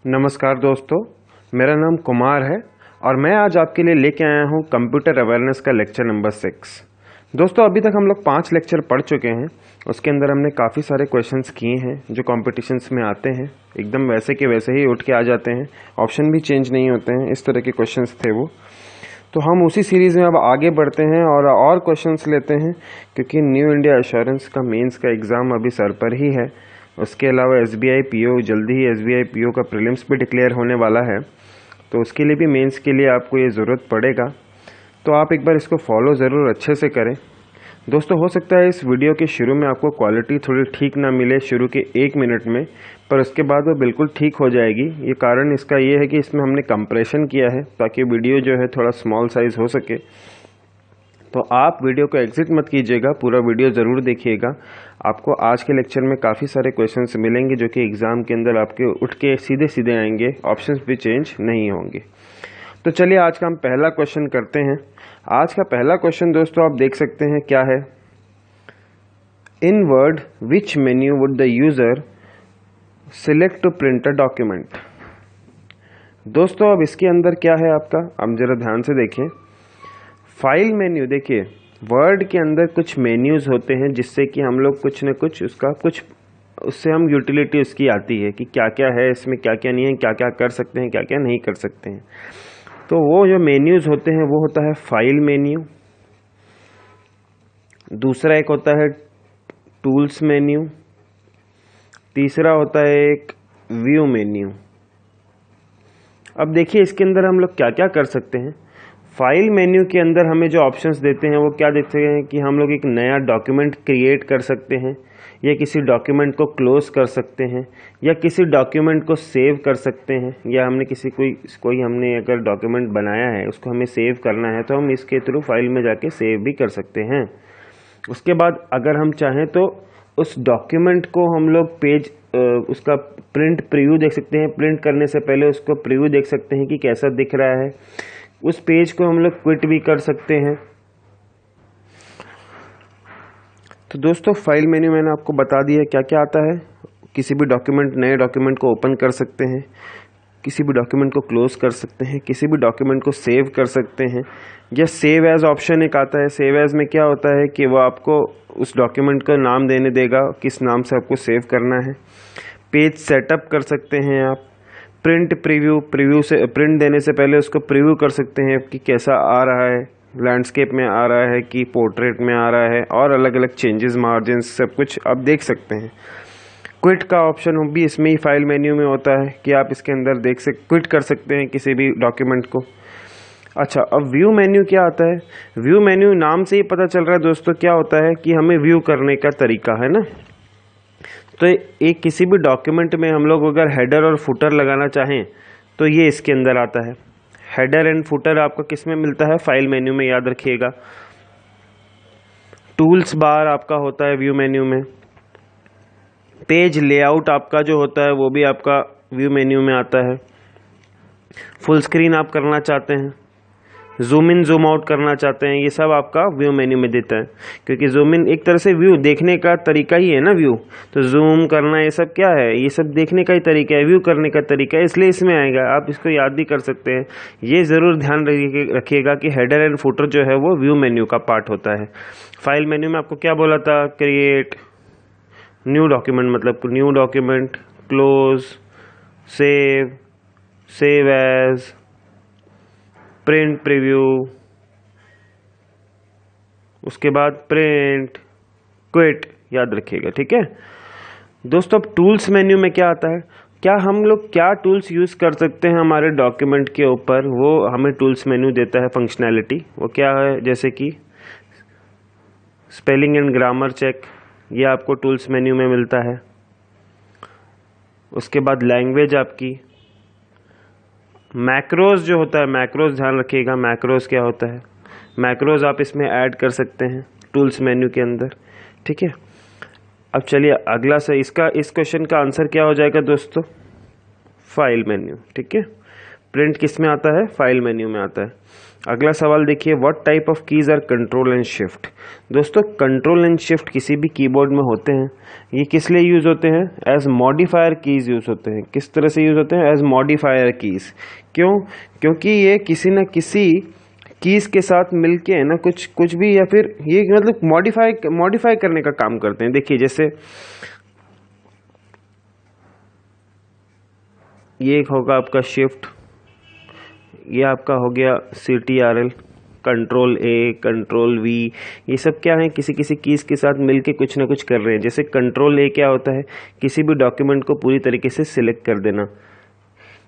नमस्कार दोस्तों, मेरा नाम कुमार है और मैं आज आपके लिए लेके आया हूँ कंप्यूटर अवेयरनेस का लेक्चर नंबर 6। दोस्तों, अभी तक हम लोग 5 लेक्चर पढ़ चुके हैं। उसके अंदर हमने काफ़ी सारे क्वेश्चंस किए हैं जो कॉम्पिटिशन्स में आते हैं, एकदम वैसे के वैसे ही उठ के आ जाते हैं, ऑप्शन भी चेंज नहीं होते हैं, इस तरह के क्वेश्चंस थे वो। तो हम उसी सीरीज़ में अब आगे बढ़ते हैं और क्वेश्चंस लेते हैं, क्योंकि न्यू इंडिया एश्योरेंस का मेंस का एग्ज़ाम अभी सर पर ही है। उसके अलावा SBI PO, जल्दी ही SBI PO का प्रीलिम्स भी डिक्लेयर होने वाला है, तो उसके लिए भी मेंस के लिए आपको ये ज़रूरत पड़ेगा। तो आप एक बार इसको फॉलो ज़रूर अच्छे से करें। दोस्तों, हो सकता है इस वीडियो के शुरू में आपको क्वालिटी थोड़ी ठीक ना मिले शुरू के 1 मिनट में, पर उसके बाद वो बिल्कुल ठीक हो जाएगी। ये कारण इसका ये है कि इसमें हमने कंप्रेशन किया है ताकि वीडियो जो है थोड़ा स्मॉल साइज़ हो सके। तो आप वीडियो को एग्जिट मत कीजिएगा, पूरा वीडियो ज़रूर देखिएगा। आपको आज के लेक्चर में काफ़ी सारे क्वेश्चंस मिलेंगे जो कि एग्ज़ाम के अंदर आपके उठ के सीधे सीधे आएंगे, ऑप्शंस भी चेंज नहीं होंगे। तो चलिए आज का हम पहला क्वेश्चन करते हैं। आज का पहला क्वेश्चन दोस्तों आप देख सकते हैं क्या है। In Word which menu would the user select to print a document. दोस्तों अब इसके अंदर क्या है आपका, अब जरा ध्यान से देखें। फाइल मेन्यू, देखिए वर्ड के अंदर कुछ मेन्यूज़ होते हैं जिससे कि हम लोग कुछ न कुछ उससे हम यूटिलिटी उसकी आती है कि क्या क्या है इसमें, क्या क्या नहीं है, क्या क्या कर सकते हैं, क्या क्या नहीं कर सकते हैं। तो वो जो मेन्यूज़ होते हैं वो होता है फाइल मेन्यू, दूसरा एक होता है टूल्स मेन्यू, तीसरा होता है एक व्यू मेन्यू। अब देखिए इसके अंदर हम लोग क्या क्या कर सकते हैं। फाइल मेन्यू के अंदर हमें जो ऑप्शंस देते हैं वो क्या देते हैं कि हम लोग एक नया डॉक्यूमेंट क्रिएट कर सकते हैं, या किसी डॉक्यूमेंट को क्लोज कर सकते हैं, या किसी डॉक्यूमेंट को सेव कर सकते हैं, या हमने कोई हमने अगर डॉक्यूमेंट बनाया है उसको हमें सेव करना है तो हम इसके थ्रू फाइल में जाके सेव भी कर सकते हैं। उसके बाद अगर हम चाहें तो उस डॉक्यूमेंट को हम लोग उसका प्रिंट प्रीव्यू देख सकते हैं। प्रिंट करने से पहले उसको प्रीव्यू देख सकते हैं कि कैसा दिख रहा है। उस पेज को हम लोग क्विट भी कर सकते हैं। तो दोस्तों फाइल मेन्यू मैंने आपको बता दिया क्या क्या आता है। किसी भी नए डॉक्यूमेंट को ओपन कर सकते हैं, किसी भी डॉक्यूमेंट को क्लोज कर सकते हैं, किसी भी डॉक्यूमेंट को सेव कर सकते हैं, या सेव एज ऑप्शन एक आता है। सेव एज में क्या होता है कि वो आपको उस डॉक्यूमेंट का नाम देने देगा, किस नाम से आपको सेव करना है। पेज सेटअप कर सकते हैं आप। प्रिंट प्रीव्यू से प्रिंट देने से पहले उसको प्रीव्यू कर सकते हैं कि कैसा आ रहा है, लैंडस्केप में आ रहा है कि पोर्ट्रेट में आ रहा है, और अलग अलग चेंजेस, मार्जिन्स, सब कुछ आप देख सकते हैं। क्विट का ऑप्शन भी इसमें ही फाइल मेन्यू में होता है कि आप इसके अंदर क्विट कर सकते हैं किसी भी डॉक्यूमेंट को। अच्छा, अब व्यू मेन्यू क्या आता है। व्यू मेन्यू नाम से ही पता चल रहा है दोस्तों क्या होता है कि हमें व्यू करने का तरीका है ना। तो एक किसी भी डॉक्यूमेंट में हम लोग अगर हेडर और फुटर लगाना चाहें तो ये इसके अंदर आता है। हेडर एंड फुटर आपको किस में मिलता है, फाइल मेन्यू में, याद रखिएगा। टूल्स बार आपका होता है व्यू मेन्यू में। पेज लेआउट आपका जो होता है वो भी आपका व्यू मेन्यू में आता है। फुल स्क्रीन आप करना चाहते हैं, जूम इन जूम आउट करना चाहते हैं, ये सब आपका व्यू मेन्यू में देता है। क्योंकि जूम इन एक तरह से व्यू देखने का तरीका ही है ना, व्यू। तो जूम करना ये सब क्या है, ये सब देखने का ही तरीका है, व्यू करने का तरीका है, इसलिए इसमें आएगा। आप इसको याद भी कर सकते हैं। ये ज़रूर ध्यान रखिएगा कि हेडर एंड फुटर जो है वो व्यू मेन्यू का पार्ट होता है। फाइल मेन्यू में आपको क्या बोला था, क्रिएट न्यू डॉक्यूमेंट, मतलब new document, close, save as, print preview, उसके बाद प्रिंट, क्विट, याद रखिएगा, ठीक है दोस्तों। अब टूल्स मेन्यू में क्या आता है, क्या हम लोग क्या टूल्स यूज़ कर सकते हैं हमारे डॉक्यूमेंट के ऊपर, वो हमें टूल्स मेन्यू देता है फंक्शनैलिटी। वो क्या है, जैसे कि स्पेलिंग एंड ग्रामर चेक, ये आपको टूल्स मेन्यू में मिलता है। उसके बाद लैंग्वेज आपकी, मैक्रोज जो होता है, मैक्रोज ध्यान रखिएगा, मैक्रोज क्या होता है। मैक्रोज आप इसमें ऐड कर सकते हैं टूल्स मेन्यू के अंदर, ठीक है। अब चलिए अगला इस क्वेश्चन का आंसर क्या हो जाएगा दोस्तों, फाइल मेन्यू, ठीक है। प्रिंट किस में आता है? फाइल मेन्यू में आता है। अगला सवाल देखिए, what type of keys are control and shift. दोस्तों कंट्रोल एंड शिफ्ट किसी भी कीबोर्ड में होते हैं। ये किस लिए यूज होते हैं? एज मॉडिफायर कीज यूज होते हैं। किस तरह से यूज होते हैं? As modifier keys. क्यों? क्योंकि ये किसी न किसी कीज के साथ मिलके है ना कुछ भी, या फिर ये मतलब मॉडिफाई करने का काम करते हैं। देखिए जैसे ये एक होगा आपका शिफ्ट, ये आपका हो गया CTRL, control A, control V, ये सब क्या है? किसी किसी कीज के साथ मिलके कुछ ना कुछ कर रहे हैं। जैसे कंट्रोल A क्या होता है? किसी भी डॉक्यूमेंट को पूरी तरीके से सिलेक्ट कर देना।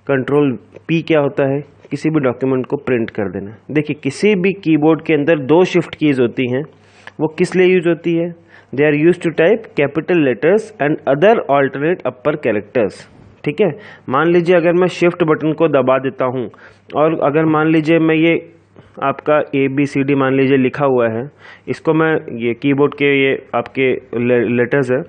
कंट्रोल P क्या होता है? किसी भी डॉक्यूमेंट को प्रिंट कर देना। देखिए किसी भी कीबोर्ड के अंदर दो शिफ्ट कीज होती हैं। वो किस लिए यूज होती है? They are use to type capital letters and other alternate upper characters. ठीक है, मान लीजिए अगर मैं शिफ्ट बटन को दबा देता हूं और अगर मान लीजिए मैं ये आपका ABCD मान लीजिए लिखा हुआ है, इसको मैं ये कीबोर्ड के ये आपके लेटर्स है,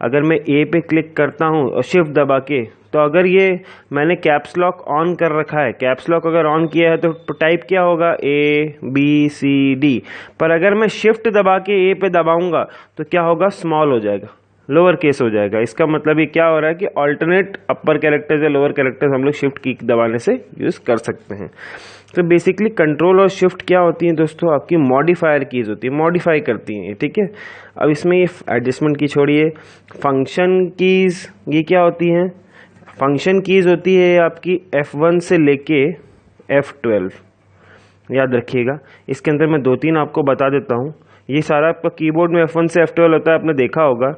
अगर मैं A पे क्लिक करता हूं और शिफ्ट दबा के, तो अगर ये मैंने कैप्स लॉक ऑन कर रखा है, कैप्स लॉक अगर ऑन किया है तो टाइप क्या होगा? ABCD। पर अगर मैं शिफ्ट दबा के A पे दबाऊंगा तो क्या होगा? स्मॉल हो जाएगा, लोअर केस हो जाएगा। इसका मतलब ये क्या हो रहा है कि अल्टरनेट अपर कैरेक्टर्स या लोअर कैरेक्टर्स हम लोग शिफ्ट की दबाने से यूज कर सकते हैं। तो बेसिकली कंट्रोल और शिफ्ट क्या होती हैं दोस्तों? आपकी मॉडिफायर कीज होती है, मॉडिफाई करती हैं। ठीक है, अब इसमें ये एडजस्टमेंट की छोड़िए, फंक्शन कीज ये क्या होती हैं? फंक्शन कीज होती है आपकी F1 से लेके F12, याद रखिएगा। इसके अंदर मैं 2-3 आपको बता देता हूँ। ये सारा आपका कीबोर्ड में F1 से F12 होता है, आपने देखा होगा।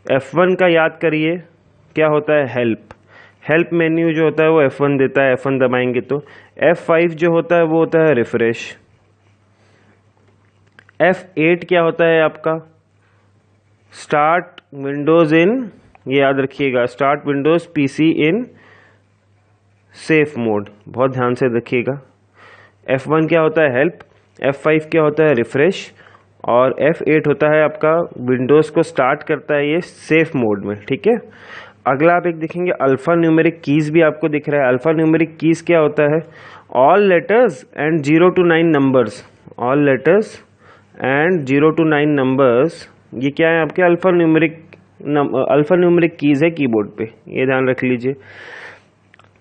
F1 का याद करिए क्या होता है? हेल्प मेन्यू जो होता है वो F1 देता है, F1 दबाएंगे तो। F5 जो होता है वो होता है रिफ्रेश। F8 क्या होता है आपका? स्टार्ट विंडोज इन, ये याद रखिएगा, start Windows PC in safe mode, बहुत ध्यान से रखिएगा। F1 क्या होता है? हेल्प। F5 क्या होता है? रिफ्रेश। और F8 होता है आपका विंडोज को स्टार्ट करता है ये सेफ मोड में। ठीक है, अगला आप एक देखेंगे अल्फा न्यूमेरिक कीज भी आपको दिख रहा है। अल्फा न्यूमेरिक कीज क्या होता है? All letters and 0 to 9 numbers. All letters and 0 to 9 numbers, ये क्या है? आपके अल्फा न्यूमेरिक कीज है कीबोर्ड पे, ये ध्यान रख लीजिए।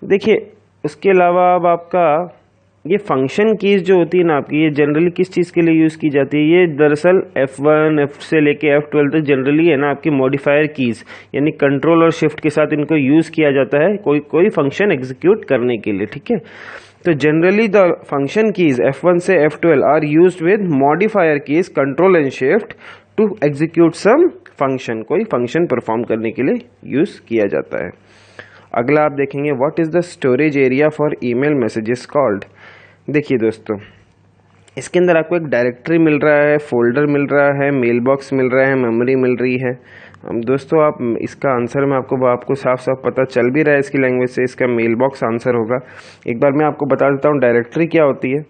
देखिए उसके अलावा अब आपका ये फंक्शन कीज जो होती है ना आपकी, ये जनरली किस चीज़ के लिए यूज़ की जाती है? ये दरअसल F1 F से लेके F12 तक जनरली है ना आपकी मॉडिफायर कीज, यानी कंट्रोल और शिफ्ट के साथ इनको यूज़ किया जाता है कोई फंक्शन एग्जीक्यूट करने के लिए। ठीक है, तो generally the function keys F1 से F12 are used with modifier keys control and shift to execute some function, कोई फंक्शन परफॉर्म करने के लिए यूज़ किया जाता है। अगला आप देखेंगे what is the storage area for email messages called. देखिए दोस्तों, इसके अंदर आपको एक डायरेक्टरी मिल रहा है, फोल्डर मिल रहा है, मेल बॉक्स मिल रहा है, मेमोरी मिल रही है। दोस्तों आप इसका आंसर में आपको साफ साफ पता चल भी रहा है इसकी लैंग्वेज से, इसका मेल बॉक्स आंसर होगा। एक बार मैं आपको बता देता हूँ डायरेक्टरी क्या होती है।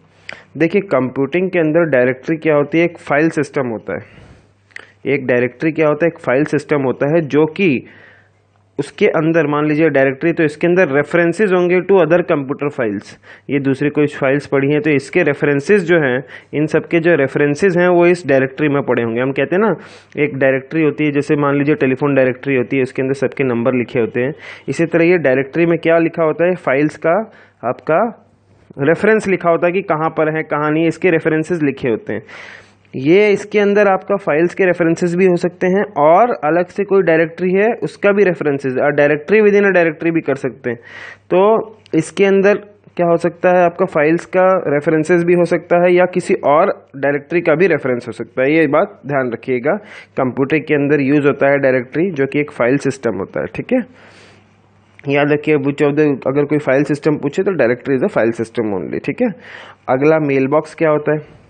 देखिए कंप्यूटिंग के अंदर डायरेक्टरी क्या होती है? एक फाइल सिस्टम होता है। एक डायरेक्टरी क्या होता है? एक फाइल सिस्टम होता है जो कि उसके अंदर मान लीजिए डायरेक्टरी, तो इसके अंदर रेफरेंसेस होंगे टू अदर कंप्यूटर फाइल्स। ये दूसरी कोई फाइल्स पड़ी हैं तो इसके रेफरेंसेस जो हैं, इन सब के जो रेफरेंसेस हैं वो इस डायरेक्टरी में पड़े होंगे। हम कहते हैं ना एक डायरेक्टरी होती है, जैसे मान लीजिए टेलीफोन डायरेक्टरी होती है, उसके अंदर सबके नंबर लिखे होते हैं। इसी तरह ये डायरेक्टरी में क्या लिखा होता है? फाइल्स का आपका रेफरेंस लिखा होता है कि कहाँ पर है कहाँ नहीं, इसके रेफरेंसेस लिखे होते हैं। ये इसके अंदर आपका फाइल्स के रेफरेंसेस भी हो सकते हैं और अलग से कोई डायरेक्टरी है उसका भी रेफरेंसेस, और directory with in a directory भी कर सकते हैं। तो इसके अंदर क्या हो सकता है? आपका फाइल्स का रेफरेंसेस भी हो सकता है या किसी और डायरेक्टरी का भी रेफरेंस हो सकता है। ये बात ध्यान रखिएगा, कंप्यूटर के अंदर यूज होता है डायरेक्टरी जो कि एक फाइल सिस्टम होता है। ठीक है, याद रखिए अगर कोई फाइल सिस्टम पूछे तो directory is a file system only. ठीक है, अगला मेल बॉक्स क्या होता है?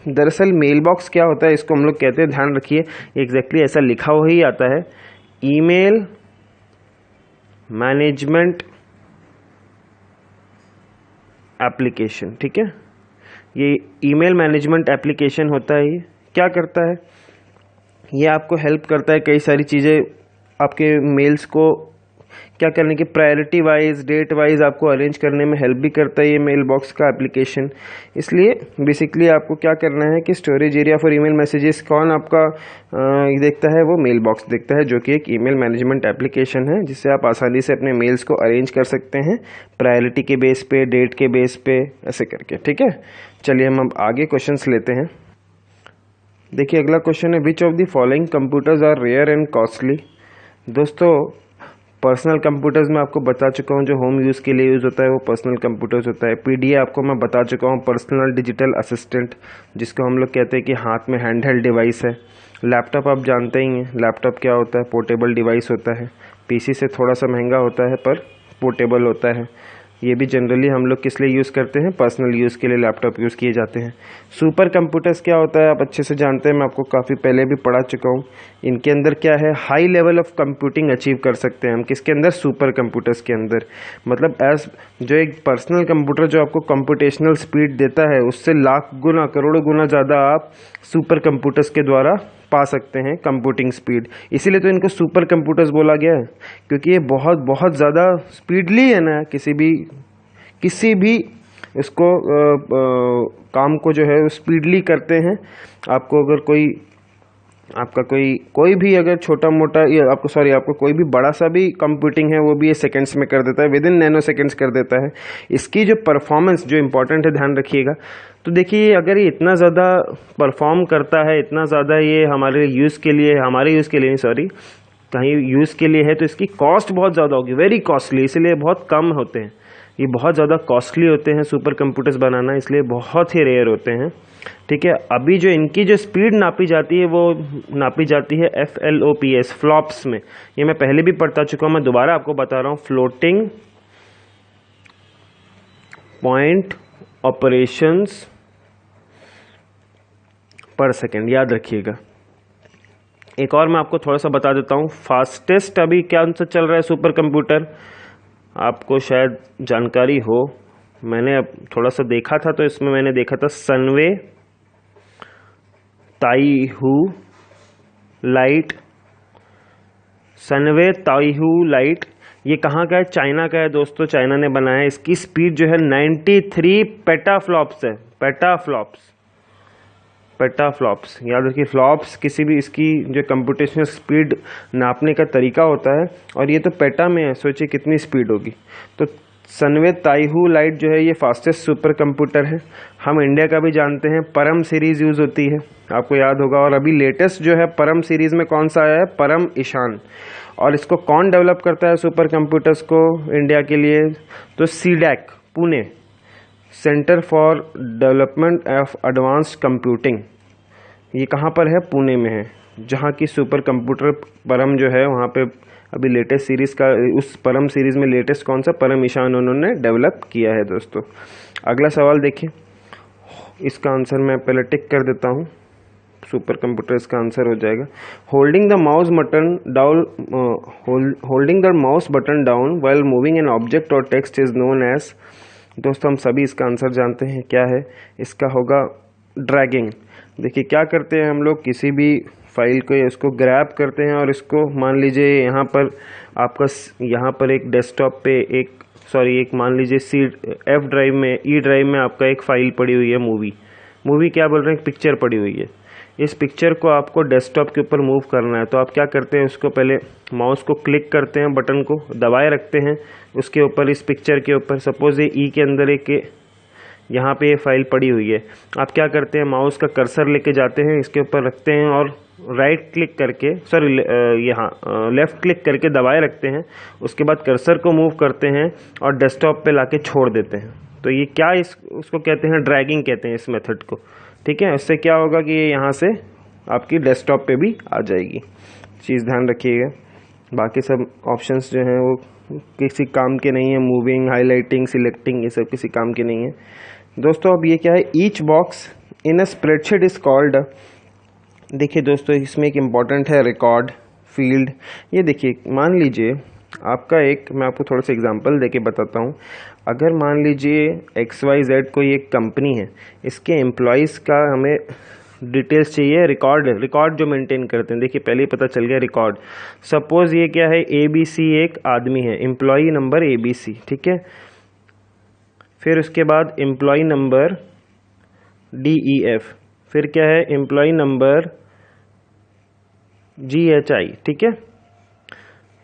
दरअसल मेल बॉक्स क्या होता है इसको हम लोग कहते हैं, ध्यान रखिए एग्जैक्टली ऐसा लिखा हुआ ही आता है, ईमेल मैनेजमेंट एप्लीकेशन। ठीक है, ये ईमेल मैनेजमेंट एप्लीकेशन होता है। ये क्या करता है? ये आपको हेल्प करता है कई सारी चीज़ें, आपके मेल्स को क्या करने की प्रायोरिटी वाइज, डेट वाइज आपको अरेंज करने में हेल्प भी करता है ये मेल बॉक्स का एप्लीकेशन। इसलिए बेसिकली आपको क्या करना है कि storage area for email messages कौन आपका देखता है, वो मेल बॉक्स देखता है, जो कि एक ईमेल मैनेजमेंट एप्लीकेशन है जिससे आप आसानी से अपने मेल्स को अरेंज कर सकते हैं प्रायोरिटी के बेस पे, डेट के बेस पे, ऐसे करके। ठीक है, चलिए हम अब आगे क्वेश्चंस लेते हैं। देखिए अगला क्वेश्चन है, which of the following computers are rare and costly. दोस्तों पर्सनल कंप्यूटर्स में आपको बता चुका हूँ, जो होम यूज़ के लिए यूज़ होता है वो पर्सनल कंप्यूटर्स होता है। पीडीए आपको मैं बता चुका हूँ, पर्सनल डिजिटल असिस्टेंट, जिसको हम लोग कहते हैं कि हाथ में हैंडहेल्ड डिवाइस है। लैपटॉप आप जानते ही हैं, लैपटॉप क्या होता है, पोर्टेबल डिवाइस होता है। पीसी से थोड़ा सा महंगा होता है पर पोर्टेबल होता है। ये भी जनरली हम लोग किस लिए यूज़ करते हैं, पर्सनल यूज़ के लिए लैपटॉप यूज़ किए जाते हैं। सुपर कंप्यूटर्स क्या होता है आप अच्छे से जानते हैं, मैं आपको काफ़ी पहले भी पढ़ा चुका हूँ। इनके अंदर क्या है, high level of computing achieve कर सकते हैं हम। किसके अंदर, सुपर कंप्यूटर्स के अंदर। मतलब एज जो एक पर्सनल कंप्यूटर जो आपको कंप्यूटेशनल स्पीड देता है, उससे लाख गुना, करोड़ों गुना ज़्यादा आप सुपर कंप्यूटर्स के द्वारा पा सकते हैं कंप्यूटिंग स्पीड। इसीलिए तो इनको सुपर कंप्यूटर्स बोला गया है, क्योंकि ये बहुत बहुत ज़्यादा स्पीडली है ना, किसी भी इसको काम को जो है वो स्पीडली करते हैं। आपको अगर आपका कोई भी अगर छोटा मोटा आपको कोई भी बड़ा सा भी कंप्यूटिंग है, वो भी ये सेकंड्स में कर देता है, विद इन नैनो सेकंड्स कर देता है। इसकी जो परफॉर्मेंस जो इम्पोर्टेंट है, ध्यान रखिएगा। तो देखिए अगर ये इतना ज़्यादा परफॉर्म करता है, इतना ज़्यादा ये हमारे यूज़ के लिए कहीं यूज़ के लिए है, तो इसकी कॉस्ट बहुत ज़्यादा होगी, वेरी कॉस्टली। इसलिए बहुत कम होते हैं, ये बहुत ज़्यादा कॉस्टली होते हैं सुपर कंप्यूटर्स बनाना, इसलिए बहुत ही रेयर होते हैं। ठीक है, अभी जो इनकी जो स्पीड नापी जाती है वो नापी जाती है FLOPS, फ्लॉप्स में। ये मैं पहले भी पढ़ता चुका हूँ, मैं दोबारा आपको बता रहा हूँ, फ्लोटिंग पॉइंट ऑपरेशंस पर सेकेंड, याद रखिएगा। एक और मैं आपको थोड़ा सा बता देता हूँ, फास्टेस्ट अभी क्या सा चल रहा है सुपर कंप्यूटर, आपको शायद जानकारी हो। मैंने अब थोड़ा सा देखा था, तो इसमें मैंने देखा था सनवे ताइहू लाइट। ये कहाँ का है, चाइना का है दोस्तों, चाइना ने बनाया है। इसकी स्पीड जो है 93 पेटाफ्लॉप्स है, पेटाफ्लॉप्स याद रखिए। फ्लॉप्स किसी भी इसकी जो कंप्यूटेशनल स्पीड नापने का तरीका होता है, और ये तो पेटा में है, सोचिए कितनी स्पीड होगी। तो सनवे ताइहू लाइट जो है ये फास्टेस्ट सुपर कंप्यूटर है। हम इंडिया का भी जानते हैं, परम सीरीज़ यूज़ होती है, आपको याद होगा। और अभी लेटेस्ट जो है परम सीरीज़ में कौन सा आया है, परम ईशान। और इसको कौन डेवलप करता है सुपर कंप्यूटर्स को इंडिया के लिए, तो CDAC Pune, centre for development of advanced computing. ये कहाँ पर है, पुणे में है, जहाँ की सुपर कंप्यूटर परम जो है वहाँ पे अभी लेटेस्ट सीरीज़ का, उस परम सीरीज़ में लेटेस्ट कौन सा, परम ईशान उन्होंने डेवलप किया है दोस्तों। अगला सवाल देखिए, इसका आंसर मैं पहले टिक कर देता हूँ, सुपर कंप्यूटर इसका आंसर हो जाएगा। Holding the mouse button down while moving an object और टेक्स्ट इज नोन एज। दोस्तों हम सभी इसका आंसर जानते हैं, क्या है, इसका होगा ड्रैगिंग। देखिए क्या करते हैं हम लोग, किसी भी फाइल को इसको ग्रैब करते हैं, और इसको मान लीजिए यहाँ पर आपका यहाँ पर एक डेस्कटॉप पे एक मान लीजिए F ड्राइव में, E ड्राइव में आपका एक फ़ाइल पड़ी हुई है, मूवी क्या बोल रहे हैं, पिक्चर पड़ी हुई है। इस पिक्चर को आपको डेस्कटॉप के ऊपर मूव करना है, तो आप क्या करते हैं, उसको पहले माउस को क्लिक करते हैं, बटन को दबाए रखते हैं उसके ऊपर, इस पिक्चर के ऊपर। सपोज ये E के अंदर एक यहाँ पे ये फाइल पड़ी हुई है, आप क्या करते हैं, माउस का कर्सर लेके जाते हैं, इसके ऊपर रखते हैं और राइट क्लिक करके लेफ़्ट क्लिक करके दबाए रखते हैं। उसके बाद कर्सर को मूव करते हैं और डेस्कटॉप पे लाके छोड़ देते हैं। तो ये क्या उसको कहते हैं, ड्रैगिंग कहते हैं इस मेथड को। ठीक है, इससे क्या होगा कि ये यहाँ से आपकी डेस्कटॉप पे भी आ जाएगी, चीज़ ध्यान रखिएगा। बाकी सब ऑप्शंस जो हैं वो किसी काम के नहीं है, मूविंग, हाईलाइटिंग, सिलेक्टिंग, ये सब किसी काम के नहीं है दोस्तों। अब ये क्या है, each box in a spreadsheet is called. देखिए दोस्तों इसमें एक इम्पॉर्टेंट है रिकॉर्ड फील्ड। ये देखिए मान लीजिए आपका मैं आपको थोड़ा सा एग्जांपल देके बताता हूँ। अगर मान लीजिए XYZ कोई एक कंपनी है, इसके एम्प्लॉयज़ का हमें डिटेल्स चाहिए, रिकॉर्ड जो मेंटेन करते हैं। देखिए पहले ही पता चल गया रिकॉर्ड। सपोज ये क्या है, ABC एक आदमी है, एम्प्लॉई नंबर ABC, ठीक है। फिर उसके बाद एम्प्लॉई नंबर DEF, फिर क्या है एम्प्लॉई नंबर GHI, ठीक है।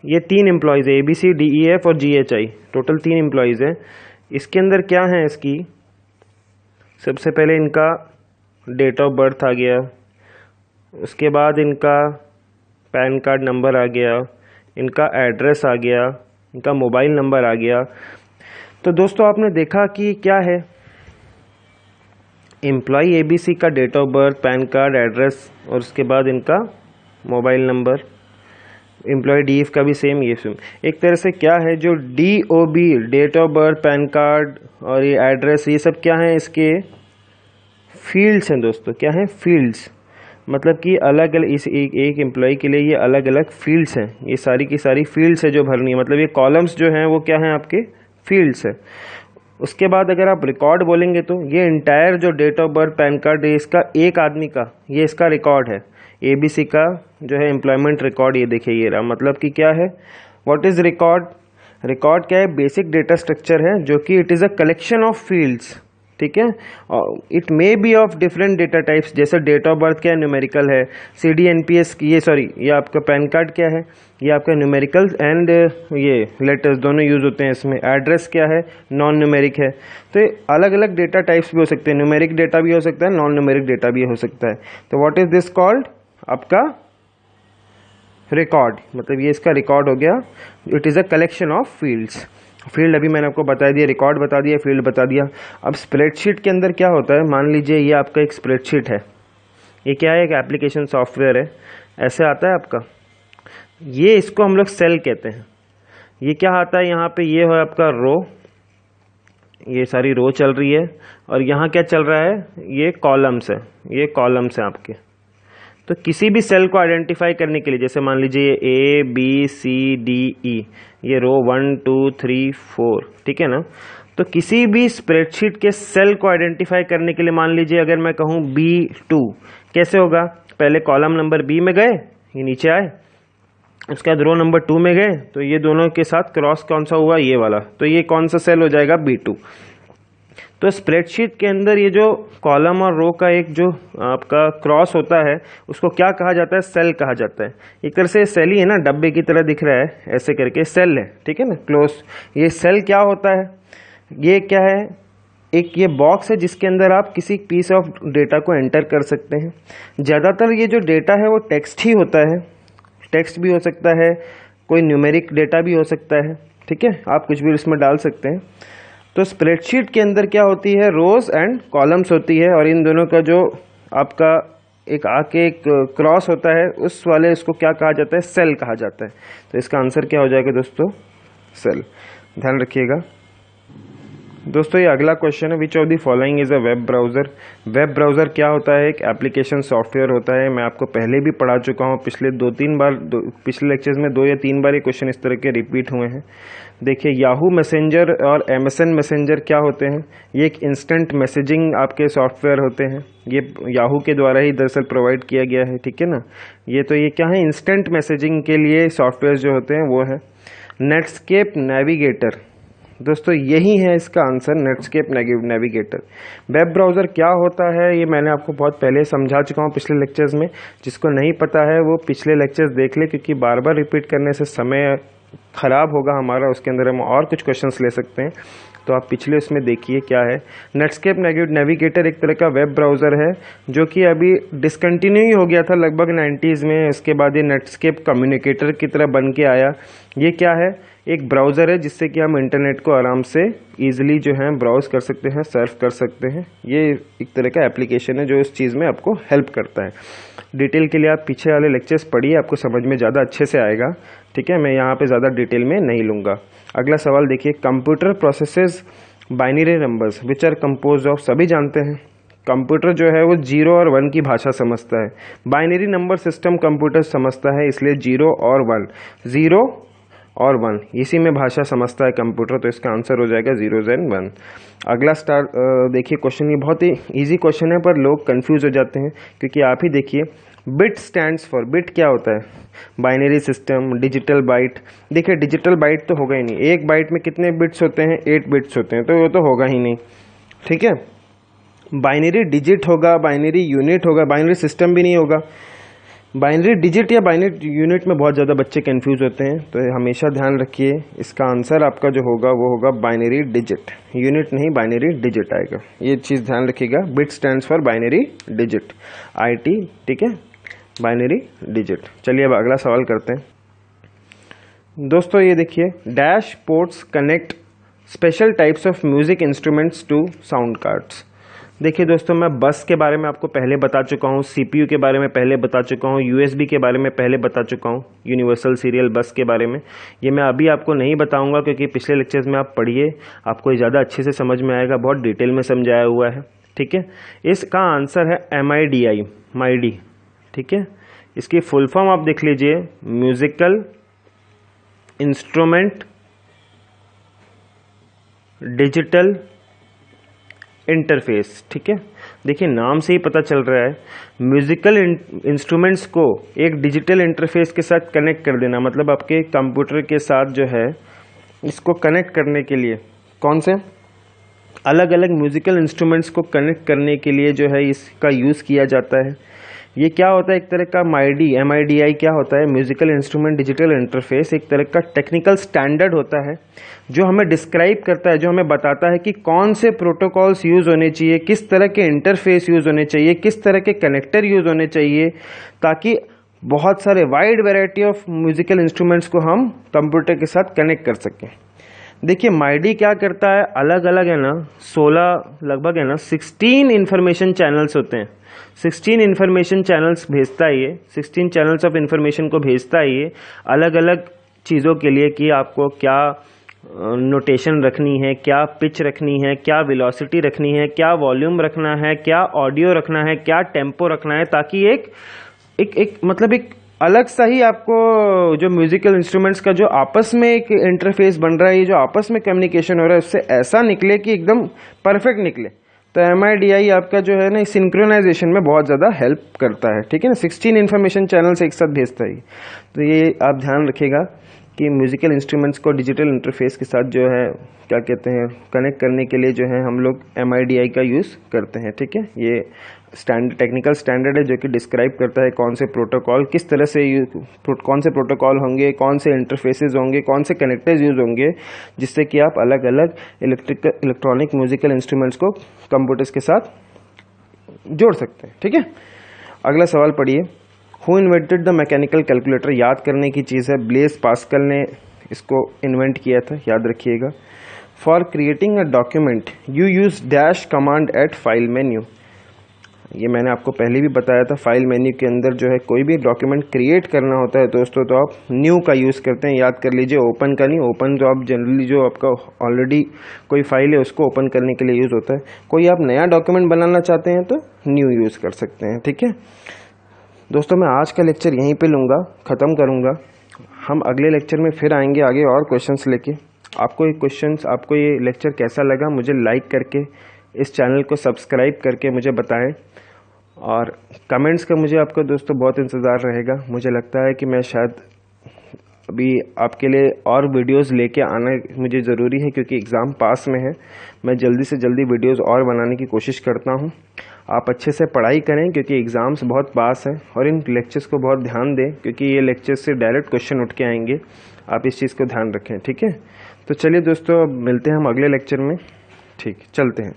ये 3 एम्प्लॉयज़ है, ABC, DEF और GHI, टोटल 3 एम्प्लॉयज़ हैं। इसके अंदर क्या है इसकी, सबसे पहले इनका डेट ऑफ बर्थ आ गया, उसके बाद इनका पैन कार्ड नंबर आ गया, इनका एड्रेस आ गया, इनका मोबाइल नंबर आ गया। तो दोस्तों आपने देखा कि क्या है, एम्प्लॉय ABC का date of birth, PAN card, address और उसके बाद इनका मोबाइल नंबर। एम्प्लॉय DEF का भी सेम, ये सेम। एक तरह से क्या है, जो DOB, date of birth, PAN card और ये एड्रेस, ये सब क्या है, इसके फील्ड्स हैं दोस्तों। क्या है, फील्ड्स, मतलब कि अलग अलग इस एक एम्प्लॉय के लिए ये अलग अलग फील्ड्स हैं। ये सारी की सारी फील्ड्स है जो भरनी है, मतलब ये कॉलम्स जो हैं वो क्या हैं, आपके फील्ड्स है। उसके बाद अगर आप रिकॉर्ड बोलेंगे तो ये इंटायर जो date of birth, PAN card है, इसका एक आदमी का, ये इसका रिकॉर्ड है। ABC का जो है एम्प्लॉयमेंट रिकॉर्ड, ये देखिए ये रहा। मतलब कि क्या है, व्हाट इज रिकॉर्ड, रिकॉर्ड क्या है, बेसिक डेटा स्ट्रक्चर है जो कि it is a collection of fields, ठीक है। It may be of different data types, जैसे डेट ऑफ बर्थ क्या है, न्यूमेरिकल है। CDNPS ये आपका पैन कार्ड क्या है, ये आपका न्यूमेरिकल एंड ये लेटर्स दोनों यूज होते हैं इसमें। एड्रेस क्या है, नॉन न्यूमेरिक है। तो अलग अलग डेटा टाइप्स भी हो सकते हैं, न्यूमेरिक डेटा भी हो सकता है, नॉन न्यूमेरिक डेटा भी हो सकता है। तो व्हाट इज दिस कॉल्ड, आपका रिकॉर्ड, मतलब ये इसका रिकॉर्ड हो गया। It is a collection of fields. Field अभी मैंने आपको बता दिया, रिकॉर्ड बता दिया, फील्ड बता दिया। अब स्प्रेडशीट के अंदर क्या होता है, मान लीजिए ये आपका एक स्प्रेडशीट है, ये क्या है, एक एप्लीकेशन सॉफ्टवेयर है, ऐसे आता है आपका। ये इसको हम लोग सेल कहते हैं। ये क्या आता है, यहाँ पे ये है आपका रो, ये सारी रो चल रही है, और यहाँ क्या चल रहा है, ये कॉलम्स है, ये कॉलम्स हैं आपके। तो किसी भी सेल को आइडेंटिफाई करने के लिए, जैसे मान लीजिए ये ABCDE, ये रो 1 2 3 4, ठीक है ना। तो किसी भी स्प्रेडशीट के सेल को आइडेंटिफाई करने के लिए, मान लीजिए अगर मैं कहूँ B2, कैसे होगा, पहले कॉलम नंबर B में गए, ये नीचे आए, उसके बाद रो नंबर 2 में गए, तो ये दोनों के साथ क्रॉस कौन सा हुआ, ये वाला, तो ये कौन सा सेल हो जाएगा, B2। तो स्प्रेडशीट के अंदर ये जो कॉलम और रो का एक जो आपका क्रॉस होता है, उसको क्या कहा जाता है, सेल कहा जाता है। एक तरह से सेल ही है ना, डब्बे की तरह दिख रहा है, ऐसे करके सेल है, ठीक है ना, क्लोज। ये सेल क्या होता है, ये क्या है, एक ये बॉक्स है जिसके अंदर आप किसी पीस ऑफ डेटा को एंटर कर सकते हैं। ज़्यादातर ये जो डेटा है वो टेक्स्ट ही होता है, टेक्स्ट भी हो सकता है, कोई न्यूमेरिक डेटा भी हो सकता है, ठीक है, आप कुछ भी इसमें डाल सकते हैं। तो स्प्रेडशीट के अंदर क्या होती है, रोज एंड कॉलम्स होती है, और इन दोनों का जो आपका एक आके एक क्रॉस होता है, उस वाले उसको क्या कहा जाता है, सेल कहा जाता है। तो इसका आंसर क्या हो जाएगा दोस्तों, सेल। ध्यान रखिएगा दोस्तों। ये अगला क्वेश्चन है, which of the following is a web browser. Web browser क्या होता है, एक एप्लीकेशन सॉफ्टवेयर होता है। मैं आपको पहले भी पढ़ा चुका हूँ, पिछले 2-3 बार, पिछले लेक्चर्स में 2 या 3 बार ये क्वेश्चन इस तरह के रिपीट हुए हैं। देखिए याहू मैसेंजर और MSN मैसेंजर क्या होते हैं, ये एक इंस्टेंट मैसेजिंग आपके सॉफ्टवेयर होते हैं। ये याहू के द्वारा ही दरअसल प्रोवाइड किया गया है, ठीक है ना। ये क्या है, इंस्टेंट मैसेजिंग के लिए सॉफ्टवेयर जो होते हैं वो है। नेटस्केप नेविगेटर, दोस्तों यही है इसका answer, Netscape navigator. Web browser क्या होता है ये मैंने आपको बहुत पहले समझा चुका हूँ पिछले लेक्चर्स में। जिसको नहीं पता है वो पिछले लेक्चर्स देख ले, क्योंकि बार बार रिपीट करने से समय ख़राब होगा हमारा, उसके अंदर हम और कुछ क्वेश्चंस ले सकते हैं। तो आप पिछले उसमें देखिए क्या है। नेटस्केप नेविगेटर एक तरह का वेब ब्राउज़र है जो कि अभी डिसकंटिन्यू ही हो गया था लगभग 90s में। इसके बाद ये नेटस्केप कम्युनिकेटर की तरह बन के आया। ये क्या है, एक ब्राउज़र है जिससे कि हम इंटरनेट को आराम से ईजिली जो है ब्राउज़ कर सकते हैं, सर्फ कर सकते हैं। ये एक तरह का एप्लीकेशन है जो इस चीज़ में आपको हेल्प करता है। डिटेल के लिए आप पीछे वाले लेक्चर्स पढ़िए, आपको समझ में ज़्यादा अच्छे से आएगा, ठीक है। मैं यहाँ पे ज़्यादा डिटेल में नहीं लूँगा। अगला सवाल देखिए, computer processes binary numbers which are composed of. सभी जानते हैं कंप्यूटर जो है वो 0 और 1 की भाषा समझता है। बाइनरी नंबर सिस्टम कंप्यूटर समझता है, इसलिए 0 और 1, 0 और 1, इसी में भाषा समझता है कंप्यूटर, तो इसका आंसर हो जाएगा 0 and 1। अगला देखिए क्वेश्चन, ये बहुत ही इजी क्वेश्चन है पर लोग कंफ्यूज हो जाते हैं, क्योंकि आप ही देखिए बिट स्टैंड्स फॉर, बिट क्या होता है? Binary system, digital byte. देखिए डिजिटल बाइट तो होगा ही नहीं, एक बाइट में कितने बिट्स होते हैं? 8 बिट्स होते हैं, तो वो तो होगा ही नहीं, ठीक है। बाइनरी डिजिट होगा, बाइनरी यूनिट होगा, बाइनरी सिस्टम भी नहीं होगा। बाइनरी डिजिट या बाइनरी यूनिट में बहुत ज़्यादा बच्चे कंफ्यूज होते हैं, तो हमेशा ध्यान रखिए इसका आंसर आपका जो होगा वो होगा बाइनरी डिजिट, यूनिट नहीं बाइनरी डिजिट आएगा, ये चीज़ ध्यान रखिएगा। Bit stands for binary digit, IT, ठीक है, बाइनरी डिजिट। चलिए अब अगला सवाल करते हैं। दोस्तों ये देखिए, dash ports connect special types of music instruments to sound cards. देखिए दोस्तों, मैं बस के बारे में आपको पहले बता चुका हूँ, CPU के बारे में पहले बता चुका हूँ, USB के बारे में पहले बता चुका हूँ, यूनिवर्सल सीरियल बस के बारे में। ये मैं अभी आपको नहीं बताऊंगा, क्योंकि पिछले लेक्चर्स में आप पढ़िए, आपको ज़्यादा अच्छे से समझ में आएगा, बहुत डिटेल में समझाया हुआ है, ठीक है। इसका आंसर है MIDI, माइडी, ठीक है। इसकी फुल फॉर्म आप देख लीजिए, म्यूजिकल इंस्ट्रूमेंट डिजिटल इंटरफेस, ठीक है। देखिए नाम से ही पता चल रहा है, म्यूजिकल इंस्ट्रूमेंट्स को एक डिजिटल इंटरफेस के साथ कनेक्ट कर देना, मतलब आपके कंप्यूटर के साथ जो है इसको कनेक्ट करने के लिए कौन से अलग अलग म्यूजिकल इंस्ट्रूमेंट्स को कनेक्ट करने के लिए जो है इसका यूज़ किया जाता है। ये क्या होता है? एक तरह का MIDI क्या होता है? म्यूजिकल इंस्ट्रूमेंट डिजिटल इंटरफेस, एक तरह का टेक्निकल स्टैंडर्ड होता है जो हमें डिस्क्राइब करता है, जो हमें बताता है कि कौन से प्रोटोकॉल्स यूज़ होने चाहिए, किस तरह के इंटरफेस यूज़ होने चाहिए, किस तरह के कनेक्टर यूज़ होने चाहिए, ताकि बहुत सारे wide variety of musical instruments को हम कंप्यूटर के साथ कनेक्ट कर सकें। देखिए माइडी क्या करता है, अलग अलग है ना 16 लगभग है ना 16 इंफॉर्मेशन चैनल्स होते हैं, 16 इंफॉर्मेशन चैनल्स भेजता है ये, 16 चैनल्स ऑफ इंफॉर्मेशन को भेजता है ये अलग अलग चीज़ों के लिए, कि आपको क्या नोटेशन रखनी है, क्या पिच रखनी है, क्या वेलोसिटी रखनी है, क्या वॉल्यूम रखना है, क्या ऑडियो रखना है, क्या टेम्पो रखना है, ताकि एक मतलब एक अलग सा ही आपको जो म्यूजिकल इंस्ट्रूमेंट्स का जो आपस में एक इंटरफेस बन रहा है, ये जो आपस में कम्युनिकेशन हो रहा है, उससे ऐसा निकले कि एकदम परफेक्ट निकले। तो MIDI आपका जो है ना सिंक्रोनाइजेशन में बहुत ज़्यादा हेल्प करता है, ठीक है ना। 16 इन्फॉर्मेशन चैनल्स एक साथ भेजता है, तो ये आप ध्यान रखिएगा कि म्यूजिकल इंस्ट्रूमेंट्स को डिजिटल इंटरफेस के साथ जो है क्या कहते हैं कनेक्ट करने के लिए जो है हम लोग MIDI का यूज़ करते हैं, ठीक है। ये टेक्निकल स्टैंडर्ड है जो कि डिस्क्राइब करता है कौन से प्रोटोकॉल किस तरह से कौन से प्रोटोकॉल होंगे, कौन से इंटरफेसेस होंगे, कौन से कनेक्टर्स यूज़ होंगे, जिससे कि आप अलग अलग इलेक्ट्रॉनिक म्यूजिकल इंस्ट्रूमेंट्स को कंप्यूटर्स के साथ जोड़ सकते हैं, ठीक है। अगला सवाल पढ़िए, who invented the mechanical calculator. याद करने की चीज़ है, ब्लेज पास्कल ने इसको इन्वेंट किया था, याद रखिएगा। For creating a document you use dash command eight file menu. ये मैंने आपको पहले भी बताया था, फाइल मेन्यू के अंदर जो है कोई भी डॉक्यूमेंट क्रिएट करना होता है दोस्तों, तो आप न्यू का यूज़ करते हैं, याद कर लीजिए, ओपन का नहीं। ओपन तो आप जनरली जो आपका ऑलरेडी कोई फाइल है उसको ओपन करने के लिए यूज़ होता है। कोई आप नया डॉक्यूमेंट बनाना चाहते हैं तो न्यू यूज़ कर सकते हैं, ठीक है दोस्तों। मैं आज का लेक्चर यहीं पे लूँगा, ख़त्म करूँगा। हम अगले लेक्चर में फिर आएंगे आगे और क्वेश्चंस लेके। आपको ये लेक्चर कैसा लगा मुझे लाइक करके, इस चैनल को सब्सक्राइब करके मुझे बताएं, और कमेंट्स का मुझे आपका दोस्तों बहुत इंतज़ार रहेगा। मुझे लगता है कि मैं शायद अभी आपके लिए और वीडियोस लेके आना मुझे ज़रूरी है, क्योंकि एग्ज़ाम पास में है। मैं जल्दी से जल्दी वीडियोस और बनाने की कोशिश करता हूं। आप अच्छे से पढ़ाई करें, क्योंकि एग्ज़ाम्स बहुत पास हैं, और इन लेक्चर्स को बहुत ध्यान दें, क्योंकि ये लेक्चर्स से डायरेक्ट क्वेश्चन उठ के आएंगे। आप इस चीज़ को ध्यान रखें, ठीक है। तो चलिए दोस्तों, अब मिलते हैं हम अगले लेक्चर में, ठीक, चलते हैं।